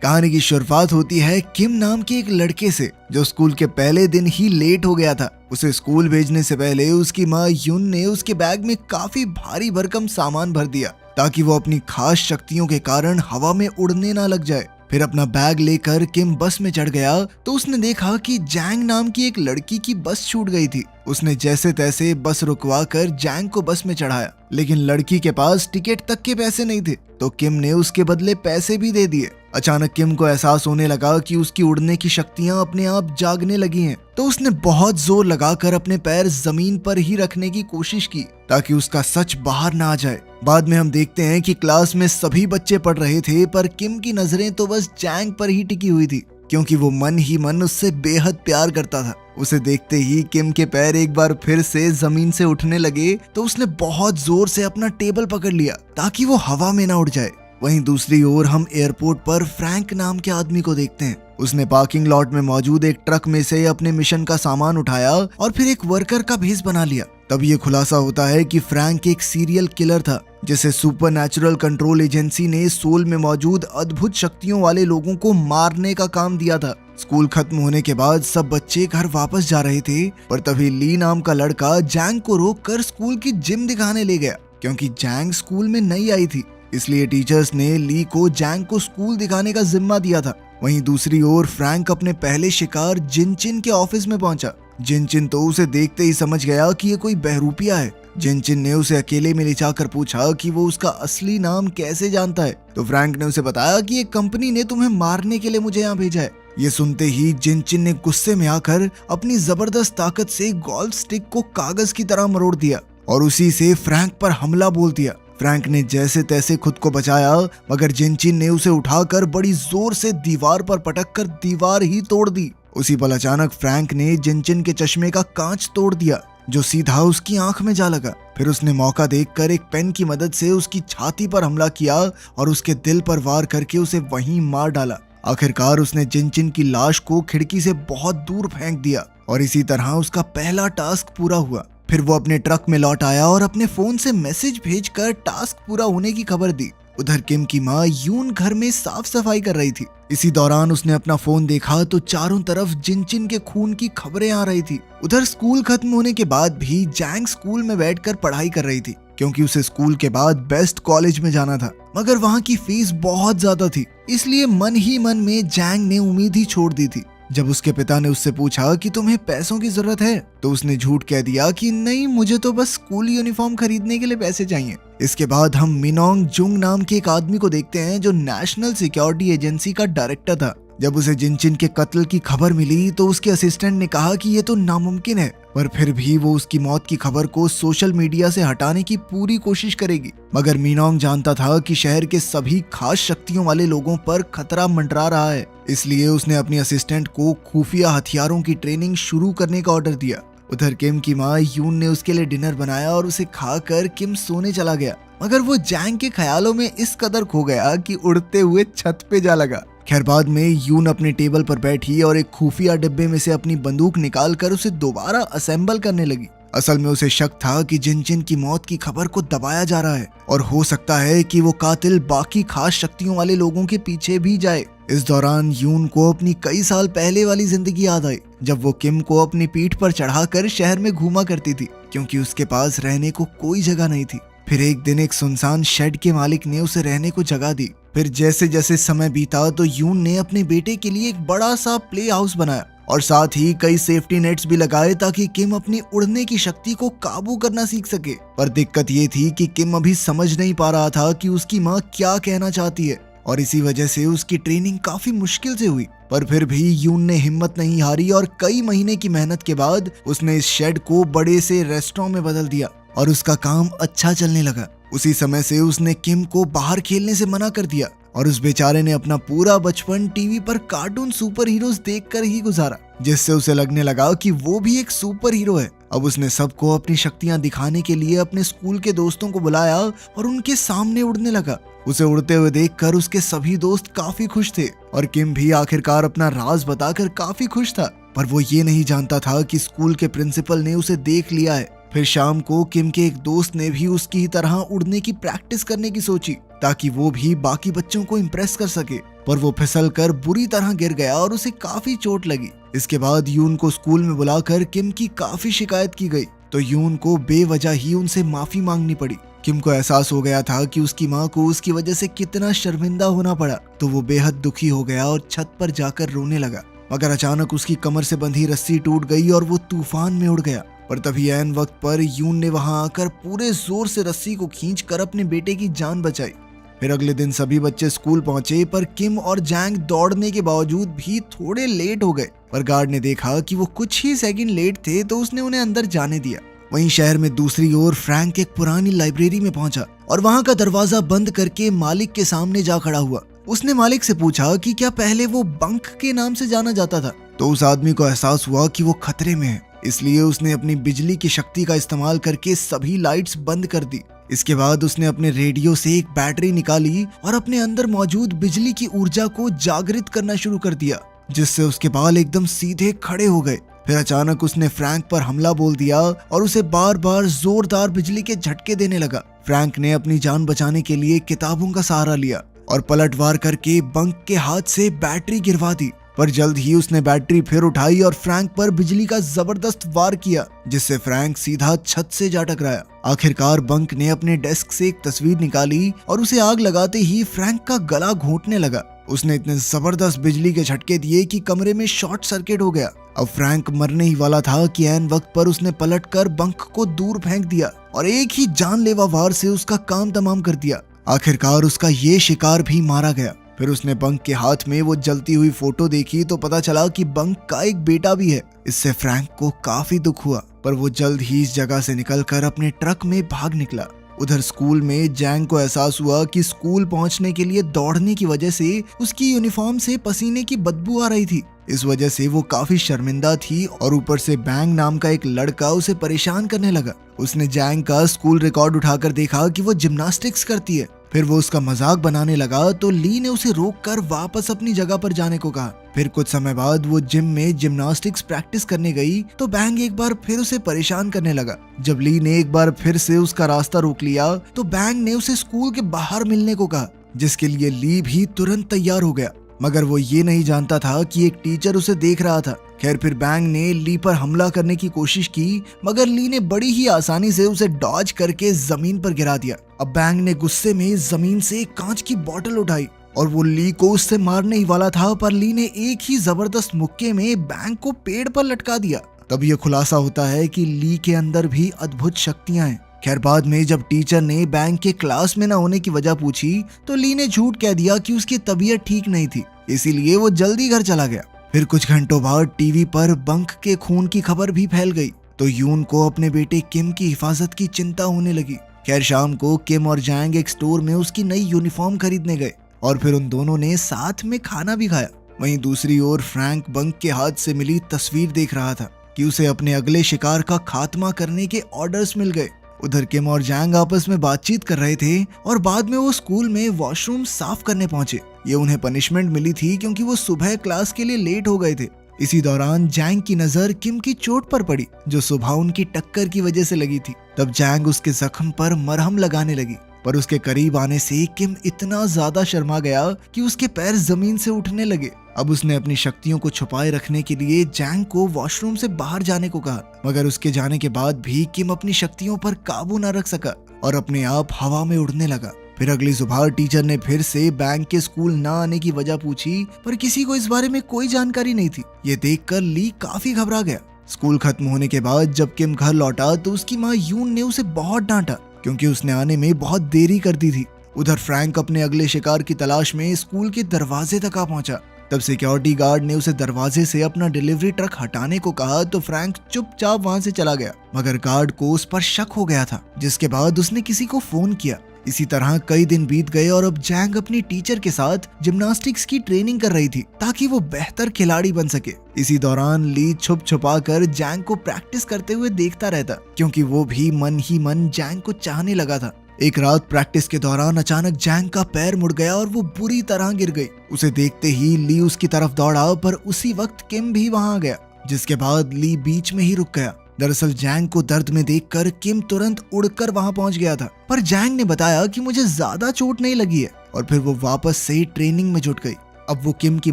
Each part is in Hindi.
कहानी की शुरुआत होती है किम नाम के एक लड़के से जो स्कूल के पहले दिन ही लेट हो गया था। उसे स्कूल भेजने से पहले उसकी माँ यून ने उसके बैग में काफी भारी भरकम सामान भर दिया ताकि वो अपनी खास शक्तियों के कारण हवा में उड़ने ना लग जाए। फिर अपना बैग लेकर किम बस में चढ़ गया तो उसने देखा कि जैंग नाम की एक लड़की की बस छूट गई थी। उसने जैसे तैसे बस रुकवा कर जैंग को बस में चढ़ाया, लेकिन लड़की के पास टिकट तक के पैसे नहीं थे तो किम ने उसके बदले पैसे भी दे दिए। अचानक किम को एहसास होने लगा कि उसकी उड़ने की शक्तियां अपने आप जागने लगी हैं, तो उसने बहुत जोर लगाकर अपने पैर जमीन पर ही रखने की कोशिश की ताकि उसका सच बाहर ना आ जाए। बाद में हम देखते हैं कि क्लास में सभी बच्चे पढ़ रहे थे पर किम की नजरें तो बस जैंग पर ही टिकी हुई थी क्योंकि वो मन ही मन उससे बेहद प्यार करता था। उसे देखते ही किम के पैर एक बार फिर से जमीन से उठने लगे तो उसने बहुत जोर से अपना टेबल पकड़ लिया ताकि वो हवा में ना उड़ जाए। वहीं दूसरी ओर हम एयरपोर्ट पर फ्रैंक नाम के आदमी को देखते हैं। उसने पार्किंग लॉट में मौजूद एक ट्रक में से अपने मिशन का सामान उठाया और फिर एक वर्कर का भेस बना लिया। तब ये खुलासा होता है कि फ्रैंक एक सीरियल किलर था जिसे सुपरनैचुरल कंट्रोल एजेंसी ने सोल में मौजूद अद्भुत शक्तियों वाले लोगों को मारने का काम दिया था। स्कूल खत्म होने के बाद सब बच्चे घर वापस जा रहे थे पर तभी ली नाम का लड़का जैंग को रोककर स्कूल की जिम दिखाने ले गया क्योंकि जैंग स्कूल में नई आई थी, इसलिए टीचर्स ने ली को जैंग को स्कूल दिखाने का जिम्मा दिया था। वहीं दूसरी ओर फ्रैंक अपने पहले शिकार जिनचिन के ऑफिस में पहुंचा। जिनचिन तो उसे देखते ही समझ गया कि ये कोई बहरूपिया है। जिनचिन ने उसे अकेले में ले जाकर पूछा कि वो उसका असली नाम कैसे जानता है, तो फ्रैंक ने उसे बताया कि एक कंपनी ने तुम्हें मारने के लिए मुझे यहाँ भेजा है। ये सुनते ही जिनचिन ने गुस्से में आकर अपनी जबरदस्त ताकत से गोल्फ स्टिक को कागज की तरह मरोड़ दिया और उसी से फ्रैंक पर हमला बोल दिया। फ्रैंक ने जैसे तैसे खुद को बचाया मगर जिनचिन ने उसे उठाकर बड़ी जोर से दीवार पर पटककर दीवार ही तोड़ दी। उसी पल अचानक फ्रैंक ने जिनचिन के चश्मे का कांच तोड़ दिया जो सीधा उसकी आंख में जा लगा। फिर उसने मौका देखकर एक पेन की मदद से उसकी छाती पर हमला किया और उसके दिल पर वार करके उसे वहीं मार डाला। आखिरकार उसने जिनचिन की लाश को खिड़की से बहुत दूर फेंक दिया और इसी तरह उसका पहला टास्क पूरा हुआ। फिर वो अपने ट्रक में लौट आया और अपने फोन से मैसेज भेजकर टास्क पूरा होने की खबर दी। उधर किम की माँ यून घर में साफ सफाई कर रही थी। इसी दौरान उसने अपना फोन देखा तो चारों तरफ जिनचिन के खून की खबरें आ रही थी। उधर स्कूल खत्म होने के बाद भी जैंग स्कूल में बैठकर पढ़ाई कर रही थी क्योंकि उसे स्कूल के बाद बेस्ट कॉलेज में जाना था, मगर वहाँ की फीस बहुत ज्यादा थी, इसलिए मन ही मन में जैंग ने उम्मीद ही छोड़ दी थी। जब उसके पिता ने उससे पूछा कि तुम्हें पैसों की जरूरत है तो उसने झूठ कह दिया कि नहीं, मुझे तो बस स्कूल यूनिफॉर्म खरीदने के लिए पैसे चाहिए। इसके बाद हम मिनोंग जुंग नाम के एक आदमी को देखते हैं जो नेशनल सिक्योरिटी एजेंसी का डायरेक्टर था। जब उसे जिनचिन के कत्ल की खबर मिली तो उसके असिस्टेंट ने कहा कि ये तो नामुमकिन है, पर फिर भी वो उसकी मौत की खबर को सोशल मीडिया से हटाने की पूरी कोशिश करेगी। मगर मिनोंग जानता था कि शहर के सभी खास शक्तियों वाले लोगों पर खतरा मंडरा रहा है, इसलिए उसने अपनी असिस्टेंट को खुफिया हथियारों की ट्रेनिंग शुरू करने का ऑर्डर दिया। उधर किम की माँ यून ने उसके लिए डिनर बनाया और उसे खाकर किम सोने चला गया, मगर वो जैंग के ख्यालों में इस कदर खो गया कि उड़ते हुए छत पे जा लगा। खैर बाद में यून अपने टेबल पर बैठी और एक खुफिया डिब्बे में से अपनी बंदूक निकालकर उसे दोबारा असेंबल करने लगी। असल में उसे शक था कि जिनचिन की मौत की खबर को दबाया जा रहा है और हो सकता है कि वो कातिल बाकी खास शक्तियों वाले लोगों के पीछे भी जाए। इस दौरान यून को अपनी कई साल पहले वाली जिंदगी याद आई जब वो किम को अपनी पीठ पर चढ़ाकर शहर में घूमा करती थी क्योंकि उसके पास रहने को कोई जगह नहीं थी। फिर एक दिन एक सुनसान शेड के मालिक ने उसे रहने को जगह दी। फिर जैसे जैसे समय बीता तो यून ने अपने बेटे के लिए एक बड़ा सा प्ले हाउस बनाया और साथ ही कई सेफ्टी नेट्स भी लगाए ताकि किम अपनी उड़ने की शक्ति को काबू करना सीख सके। पर दिक्कत ये थी कि किम अभी समझ नहीं पा रहा था कि उसकी माँ क्या कहना चाहती है और इसी वजह से उसकी ट्रेनिंग काफी मुश्किल से हुई। पर फिर भी यून ने हिम्मत नहीं हारी और कई महीने की मेहनत के बाद उसने इस शेड को बड़े से रेस्टोरेंट में बदल दिया और उसका काम अच्छा चलने लगा। उसी समय से उसने किम को बाहर खेलने से मना कर दिया और उस बेचारे ने अपना पूरा बचपन टीवी पर कार्टून सुपर हीरोज देखकर ही गुजारा, जिससे उसे लगने लगा कि वो भी एक सुपर हीरो है। अब उसने सबको अपनी शक्तियां दिखाने के लिए अपने स्कूल के दोस्तों को बुलाया और उनके सामने उड़ने लगा। उसे उड़ते हुए देखकर उसके सभी दोस्त काफी खुश थे और किम भी आखिरकार अपना राज बताकर काफी खुश था, पर वो ये नहीं जानता था कि स्कूल के प्रिंसिपल ने उसे देख लिया है। फिर शाम को किम के एक दोस्त ने भी उसकी ही तरह उड़ने की प्रैक्टिस करने की सोची ताकि वो भी बाकी बच्चों को इम्प्रेस कर सके, पर वो फिसल कर बुरी तरह गिर गया और उसे काफी चोट लगी। इसके बाद यून को स्कूल में बुलाकर किम की काफी शिकायत की गई, तो यून को बेवजह ही उनसे माफी मांगनी पड़ी। किम को एहसास हो गया था कि उसकी माँ को उसकी वजह से कितना शर्मिंदा होना पड़ा, तो वो बेहद दुखी हो गया और छत पर जाकर रोने लगा। मगर अचानक उसकी कमर से बंधी रस्सी टूट गई और वो तूफान में उड़ गया। पर तभी ऐन वक्त पर यून ने वहां आकर पूरे जोर से रस्सी को खींचकर अपने बेटे की जान बचाई। फिर अगले दिन सभी बच्चे स्कूल पहुंचे, पर किम और जैंग दौड़ने के बावजूद भी थोड़े लेट हो गए। पर गार्ड ने देखा कि वो कुछ ही सेकंड लेट थे, तो उसने उन्हें अंदर जाने दिया। वहीं शहर में दूसरी ओर फ्रैंक एक पुरानी लाइब्रेरी में पहुंचा और वहां का दरवाजा बंद करके मालिक के सामने जा खड़ा हुआ। उसने मालिक से पूछा कि क्या पहले वो बंक के नाम से जाना जाता था। तो उस आदमी को एहसास हुआ कि वो खतरे में है, इसलिए उसने अपनी बिजली की शक्ति का इस्तेमाल करके सभी लाइट्स बंद कर दी। इसके बाद उसने अपने रेडियो से एक बैटरी निकाली और अपने अंदर मौजूद बिजली की ऊर्जा को जागृत करना शुरू कर दिया, जिससे उसके बाल एकदम सीधे खड़े हो गए। फिर अचानक उसने फ्रैंक पर हमला बोल दिया और उसे बार बार जोरदार बिजली के झटके देने लगा। फ्रैंक ने अपनी जान बचाने के लिए किताबों का सहारा लिया और पलटवार करके बंक के हाथ से बैटरी गिरवा दी। पर जल्द ही उसने बैटरी फिर उठाई और फ्रैंक पर बिजली का जबरदस्त वार किया, जिससे फ्रैंक सीधा छत से जा टकराया। आखिरकार बंक ने अपने डेस्क से एक तस्वीर निकाली और उसे आग लगाते ही फ्रैंक का गला घोंटने लगा। उसने इतने जबरदस्त बिजली के झटके दिए कि कमरे में शॉर्ट सर्किट हो गया। अब फ्रैंक मरने ही वाला था कि ऐन वक्त पर उसने पलटकर बंक को दूर फेंक दिया और एक ही जानलेवा वार से उसका काम तमाम कर दिया। आखिरकार उसका ये शिकार भी मारा गया। फिर उसने बंक के हाथ में वो जलती हुई फोटो देखी तो पता चला कि बंक का एक बेटा भी है। इससे फ्रैंक को काफी दुख हुआ, पर वो जल्द ही इस जगह से निकलकर अपने ट्रक में भाग निकला। उधर स्कूल में जैंग को एहसास हुआ कि स्कूल पहुंचने के लिए दौड़ने की वजह से उसकी यूनिफॉर्म से पसीने की बदबू आ रही थी। इस वजह से वो काफी शर्मिंदा थी और ऊपर से बैंग नाम का एक लड़का उसे परेशान करने लगा। उसने जैंग का स्कूल रिकॉर्ड उठाकर देखा कि वो जिम्नास्टिक्स करती है। फिर वो उसका मजाक बनाने लगा, तो ली ने उसे रोककर वापस अपनी जगह पर जाने को कहा। फिर कुछ समय बाद वो जिम में जिम्नास्टिक्स प्रैक्टिस करने गई, तो बैंग एक बार फिर उसे परेशान करने लगा। जब ली ने एक बार फिर से उसका रास्ता रोक लिया, तो बैंग ने उसे स्कूल के बाहर मिलने को कहा, जिसके लिए ली भी तुरंत तैयार हो गया। मगर वो ये नहीं जानता था कि एक टीचर उसे देख रहा था। खैर, फिर बैंग ने ली पर हमला करने की कोशिश की, मगर ली ने बड़ी ही आसानी से उसे डॉज करके जमीन पर गिरा दिया। अब बैंग ने गुस्से में जमीन से एक कांच की बोतल उठाई और वो ली को उससे मारने ही वाला था, पर ली ने एक ही जबरदस्त मुक्के में बैंग को पेड़ पर लटका दिया। तब ये खुलासा होता है कि ली के अंदर भी अद्भुत शक्तियां हैं। खैर, बाद में जब टीचर ने बैंग के क्लास में न होने की वजह पूछी, तो ली ने झूठ कह दिया कि उसकी तबीयत ठीक नहीं थी, इसीलिए वो जल्दी घर चला गया। फिर कुछ घंटों बाद टीवी पर बंक के खून की खबर भी फैल गई, तो यून को अपने बेटे किम की हिफाजत की चिंता होने लगी। खैर, शाम को किम और जैंग एक स्टोर में उसकी नई यूनिफॉर्म खरीदने गए और फिर उन दोनों ने साथ में खाना भी खाया। वहीं दूसरी ओर फ्रैंक बंक के हाथ से मिली तस्वीर देख रहा था कि उसे अपने अगले शिकार का खात्मा करने के ऑर्डर्स मिल गए। उधर किम और जैंग आपस में बातचीत कर रहे थे और बाद में वो स्कूल में वॉशरूम साफ करने पहुंचे। ये उन्हें पनिशमेंट मिली थी क्योंकि वो सुबह क्लास के लिए लेट हो गए थे। इसी दौरान जैंग की नजर किम की चोट पर पड़ी, जो सुबह उनकी टक्कर की वजह से लगी थी। तब जैंग उसके जख्म पर मरहम लगाने लगी, पर उसके करीब आने से किम इतना ज्यादा शर्मा गया कि उसके पैर जमीन से उठने लगे। अब उसने अपनी शक्तियों को छुपाए रखने के लिए जैंग को वॉशरूम से बाहर जाने को कहा, मगर उसके जाने के बाद भी किम अपनी शक्तियों पर काबू न रख सका और अपने आप हवा में उड़ने लगा। फिर अगली सुबह टीचर ने फिर से बैंग के स्कूल न आने की वजह पूछी, पर किसी को इस बारे में कोई जानकारी नहीं थी। ये देखकर ली काफी घबरा गया। स्कूल खत्म होने के बाद जब किम घर लौटा, तो उसकी माँ यून ने उसे बहुत डांटा क्योंकि उसने आने में बहुत देरी कर दी थी। उधर फ्रैंक अपने अगले शिकार की तलाश में स्कूल के दरवाजे तक आ पहुंचा। तब सिक्योरिटी गार्ड ने उसे दरवाजे से अपना डिलीवरी ट्रक हटाने को कहा, तो फ्रैंक चुपचाप वहां से चला गया। मगर गार्ड को उस पर शक हो गया था, जिसके बाद उसने किसी को फोन किया। इसी तरह कई दिन बीत गए और अब जैंग अपनी टीचर के साथ जिम्नास्टिक्स की ट्रेनिंग कर रही थी ताकि वो बेहतर खिलाड़ी बन सके। इसी दौरान ली छुप छुपा कर जैंग को प्रैक्टिस करते हुए देखता रहता, क्योंकि वो भी मन ही मन जैंग को चाहने लगा था। एक रात प्रैक्टिस के दौरान अचानक जैंग का पैर मुड़ गया और वो बुरी तरह गिर गई। उसे देखते ही ली उसकी तरफ दौड़ा, पर उसी वक्त किम भी वहां आ गया, जिसके बाद ली बीच में ही रुक गया। दरअसल जैंग को दर्द में देखकर किम तुरंत उड़कर वहां पहुंच गया था, पर जैंग ने बताया कि मुझे ज्यादा चोट नहीं लगी है, और फिर वो वापस से ट्रेनिंग में जुट गई। अब वो किम की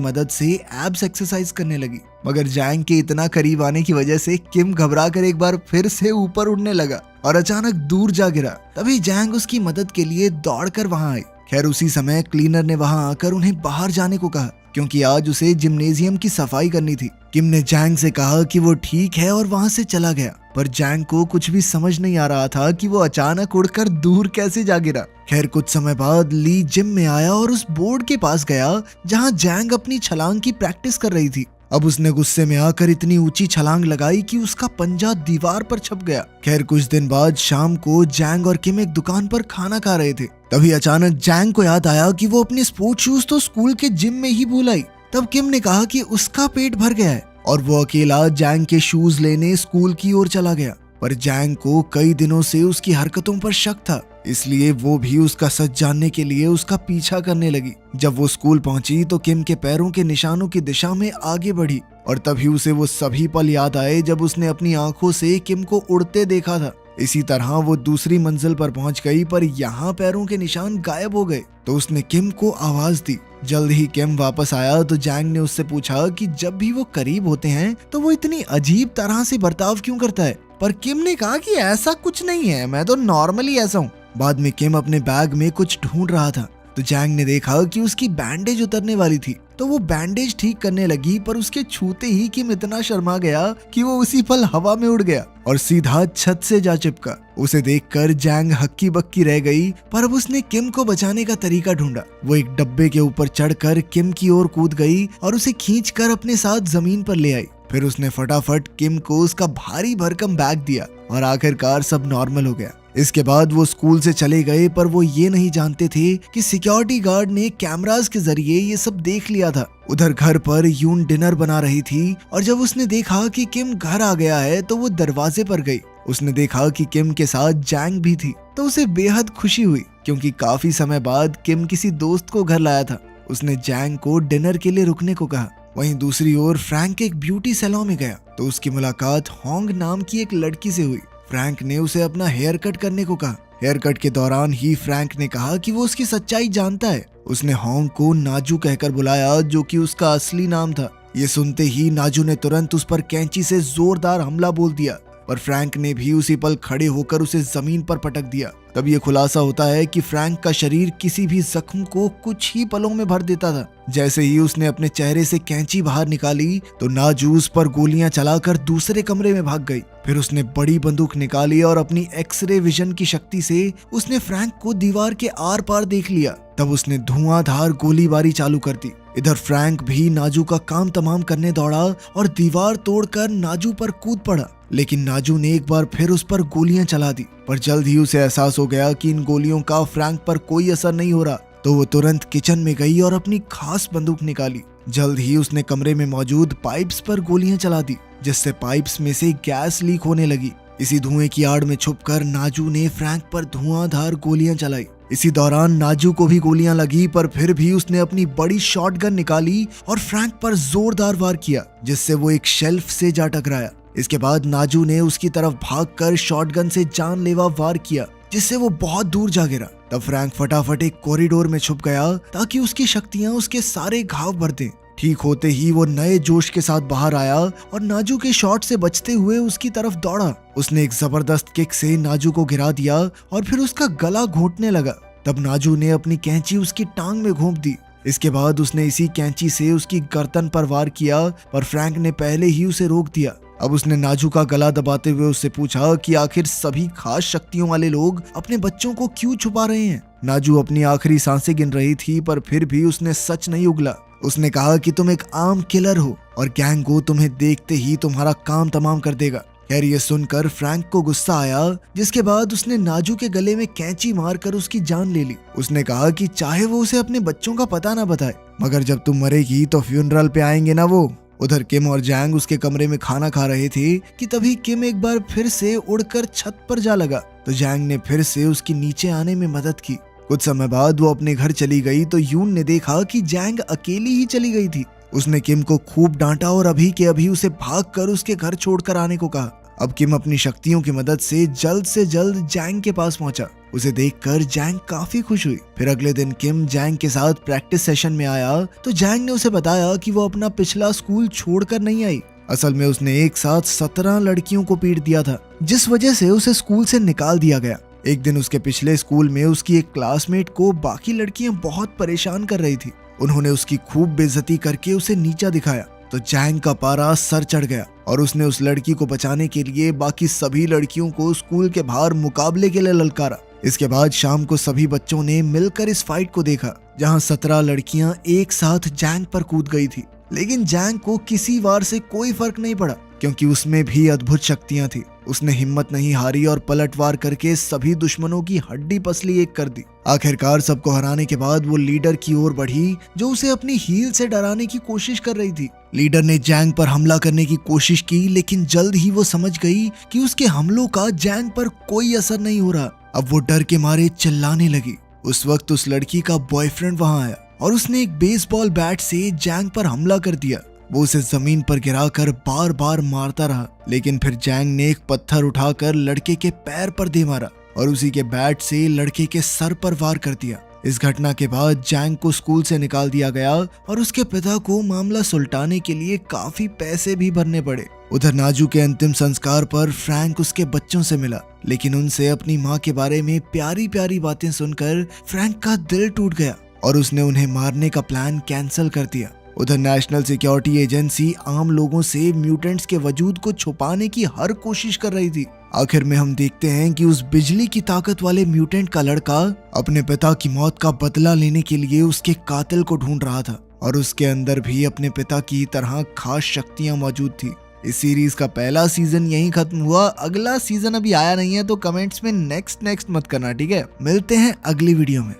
मदद से एब्स एक्सरसाइज करने लगी, मगर जैंग के इतना करीब आने की वजह से किम घबरा कर एक बार फिर से ऊपर उड़ने लगा और अचानक दूर जा गिरा। तभी जैंग उसकी मदद के लिए दौड़कर वहां आई। खैर उसी समय क्लीनर ने वहां आकर उन्हें बाहर जाने को कहा, क्योंकि आज उसे जिम्नेजियम की सफाई करनी थी। किम ने जैंग से कहा कि वो ठीक है और वहां से चला गया, पर जैंग को कुछ भी समझ नहीं आ रहा था कि वो अचानक उड़कर दूर कैसे जा गिरा। खैर कुछ समय बाद ली जिम में आया और उस बोर्ड के पास गया जहां जैंग अपनी छलांग की प्रैक्टिस कर रही थी। अब उसने गुस्से में आकर इतनी ऊंची छलांग लगाई कि उसका पंजा दीवार पर छप गया। खैर कुछ दिन बाद शाम को जैंग और किम एक दुकान पर खाना खा रहे थे। तभी अचानक जैंग को याद आया कि वो अपने स्पोर्ट्स शूज तो स्कूल के जिम में ही भूल आई। तब किम ने कहा कि उसका पेट भर गया है और वो अकेला जैंग के शूज लेने स्कूल की ओर चला गया। पर जैंग को कई दिनों से उसकी हरकतों पर शक था, इसलिए वो भी उसका सच जानने के लिए उसका पीछा करने लगी। जब वो स्कूल पहुंची तो किम के पैरों के निशानों की दिशा में आगे बढ़ी, और तभी उसे वो सभी पल याद आए जब उसने अपनी आंखों से किम को उड़ते देखा था। इसी तरह वो दूसरी मंजिल पर पहुंच गई, पर यहाँ पैरों के निशान गायब हो गए। तो उसने किम को आवाज दी। जल्द ही किम वापस आया तो जैंग ने उससे पूछा कि जब भी वो करीब होते हैं तो वो इतनी अजीब तरह से बर्ताव क्यों करता है। पर किम ने कहा कि ऐसा कुछ नहीं है, मैं तो नॉर्मली ऐसा हूँ। बाद में किम अपने बैग में कुछ ढूंढ रहा था तो जैंग ने देखा कि उसकी बैंडेज उतरने वाली थी, तो वो बैंडेज ठीक करने लगी, पर उसके छूते ही किम इतना शर्मा गया कि वो उसी पल हवा में उड़ गया और सीधा छत से जा चिपका। उसे देखकर जैंग हक्की बक्की रह गई, पर अब उसने किम को बचाने का तरीका ढूंढा। वो एक डब्बे के ऊपर चढ़कर किम की ओर कूद गई और उसे खींचकर अपने साथ जमीन पर ले आई। फिर उसने फटाफट किम को उसका भारी भरकम बैग दिया और आखिरकार सब नॉर्मल हो गया। इसके बाद वो स्कूल से चले गए, पर वो ये नहीं जानते थे कि सिक्योरिटी गार्ड ने कैमरास के जरिए ये सब देख लिया था। उधर घर पर यून डिनर बना रही थी और जब उसने देखा कि किम घर आ गया है तो वो दरवाजे पर गई। उसने देखा कि किम के साथ जैंग भी थी, तो उसे बेहद खुशी हुई, क्योंकि काफी समय बाद किम किसी दोस्त को घर लाया था। उसने जैंग को डिनर के लिए रुकने को कहा। वहीं दूसरी ओर फ्रैंक एक ब्यूटी सैलून में गया तो उसकी मुलाकात होंग नाम की एक लड़की से हुई। फ्रैंक ने उसे अपना हेयर कट करने को कहा। हेयर कट के दौरान ही फ्रैंक ने कहा कि वो उसकी सच्चाई जानता है। उसने होंग को नाजू कहकर बुलाया, जो कि उसका असली नाम था। ये सुनते ही नाजू ने तुरंत उस पर कैंची से जोरदार हमला बोल दिया, पर फ्रैंक ने भी उसी पल खड़े होकर उसे जमीन पर पटक दिया। तब ये खुलासा होता है कि फ्रैंक का शरीर किसी भी जख्म को कुछ ही पलों में भर देता था। जैसे ही उसने अपने चेहरे से कैंची बाहर निकाली तो नाजू उस पर गोलियां चलाकर दूसरे कमरे में भाग गई। फिर उसने बड़ी बंदूक निकाली और अपनी एक्सरे विजन की शक्ति से उसने फ्रैंक को दीवार के आर पार देख लिया। तब उसने धुआंधार गोलीबारी चालू कर दी। इधर फ्रैंक भी नाजू का काम तमाम करने दौड़ा और दीवार तोड़कर नाजू पर कूद पड़ा, लेकिन नाजू ने एक बार फिर उस पर गोलियां चला दी। पर जल्द ही उसे एहसास हो गया कि इन गोलियों का फ्रैंक पर कोई असर नहीं हो रहा, तो वो तुरंत किचन में गई और अपनी खास बंदूक निकाली। जल्द ही उसने कमरे में मौजूद पाइप्स पर गोलियां चला दी, जिससे पाइप्स में से गैस लीक होने लगी। इसी धुएं की आड़ में छुपकर नाजू ने फ्रैंक पर धुआंधार गोलियां चलाई। इसी दौरान नाजू को भी गोलियां लगी, पर फिर भी उसने अपनी बड़ी शॉटगन निकाली और फ्रैंक पर जोरदार वार किया, जिससे वो एक शेल्फ से जा टकराया। इसके बाद नाजू ने उसकी तरफ भागकर शॉटगन से जानलेवा वार किया, जिससे वो बहुत दूर जा गिरा। तब फ्रैंक फटाफट एक कॉरिडोर में छुप गया ताकि उसकी शक्तियां उसके सारे घाव भर दें। ठीक होते ही वो नए जोश के साथ बाहर आया और नाजू के शॉट से बचते हुए उसकी तरफ दौड़ा। उसने एक जबरदस्त किक से नाजू को गिरा दिया और फिर उसका गला घोंटने लगा। तब नाजू ने अपनी कैंची उसकी टांग में घोंप दी। इसके बाद उसने इसी कैंची से उसकी गर्दन पर वार किया, पर फ्रैंक ने पहले ही उसे रोक दिया। अब उसने नाजू का गला दबाते हुए उससे पूछा कि आखिर सभी खास शक्तियों वाले लोग अपने बच्चों को क्यों छुपा रहे हैं। नाजू अपनी आखिरी सांसें गिन रही थी, पर फिर भी उसने सच नहीं उगला। उसने कहा कि तुम एक आम किलर हो और गैंगो तुम्हें देखते ही तुम्हारा काम तमाम कर देगा। खैर ये सुनकर फ्रैंक को गुस्सा आया, जिसके बाद उसने नाजू के गले में कैंची मारकर उसकी जान ले ली। उसने कहा कि चाहे वो उसे अपने बच्चों का पता ना बताए, मगर जब तुम मरेगी तो फ्यूनरल पे आएंगे ना वो। उधर किम और जैंग उसके कमरे में खाना खा रहे थे कि तभी किम एक बार फिर से उड़कर छत पर जा लगा, तो जैंग ने फिर से उसकी नीचे आने में मदद की। कुछ समय बाद वो अपने घर चली गई तो यून ने देखा कि जैंग अकेली ही चली गई थी। उसने किम को खूब डांटा और अभी के अभी उसे भागकर उसके घर छोड़कर आने को कहा। अब किम अपनी शक्तियों की मदद से जल्द जैंग के पास पहुंचा। उसे देखकर जैंग काफी खुश हुई। फिर अगले दिन किम जैंग के साथ प्रैक्टिस सेशन में आया तो जैंग ने उसे बताया कि वो अपना पिछला स्कूल छोड़कर नहीं आई। असल में उसने एक साथ 17 लड़कियों को पीट दिया था, जिस वजह से उसे स्कूल से निकाल दिया गया। एक दिन उसके पिछले स्कूल में उसकी एक क्लासमेट को बाकी लड़कियां बहुत परेशान कर रही थी। उन्होंने उसकी खूब बेइज्जती करके उसे नीचा दिखाया तो जैंग का पारा सर चढ़ गया और उसने उस लड़की को बचाने के लिए बाकी सभी लड़कियों को स्कूल के बाहर मुकाबले के लिए ललकारा। इसके बाद शाम को सभी बच्चों ने मिलकर इस फाइट को देखा, जहां 17 लड़कियां एक साथ जैंग पर कूद गई थी। लेकिन जैंग को किसी वार से कोई फर्क नहीं पड़ा, क्योंकि उसमें भी अद्भुत शक्तियां थी। उसने हिम्मत नहीं हारी और पलटवार करके सभी दुश्मनों की हड्डी पसली एक कर दी। आखिरकार सबको हराने के बाद वो लीडर की ओर बढ़ी, जो उसे अपनी हील से डराने की कोशिश कर रही थी। लीडर ने जैंग पर हमला करने की कोशिश की, लेकिन जल्द ही वो समझ गई कि उसके हमलों का जैंग पर कोई असर नहीं हो रहा। अब वो डर के मारे चिल्लाने लगी। उस वक्त उस लड़की का बॉयफ्रेंड वहां आया और उसने एक बेसबॉल बैट से जैंग पर हमला कर दिया। वो उसे जमीन पर गिराकर बार बार मारता रहा, लेकिन फिर जैंग ने एक पत्थर उठाकर लड़के के पैर पर दे मारा और उसी के बैट से लड़के के सर पर वार कर दिया। इस घटना के बाद जैंग को स्कूल से निकाल दिया गया और उसके पिता को मामला सुलटाने के लिए काफी पैसे भी भरने पड़े। उधर नाजू के अंतिम संस्कार पर फ्रैंक उसके बच्चों से मिला, लेकिन उनसे अपनी माँ के बारे में प्यारी प्यारी बातें सुनकर फ्रैंक का दिल टूट गया और उसने उन्हें मारने का प्लान कैंसिल कर दिया। उधर नेशनल सिक्योरिटी एजेंसी आम लोगों से म्यूटेंट्स के वजूद को छुपाने की हर कोशिश कर रही थी। आखिर में हम देखते हैं कि उस बिजली की ताकत वाले म्यूटेंट का लड़का अपने पिता की मौत का बदला लेने के लिए उसके कातिल को ढूंढ रहा था और उसके अंदर भी अपने पिता की तरह खास शक्तियां मौजूद थी। इस सीरीज का पहला सीजन यहीं खत्म हुआ। अगला सीजन अभी आया नहीं है, तो कमेंट्स में नेक्स्ट मत करना, ठीक है? मिलते हैं अगली वीडियो में।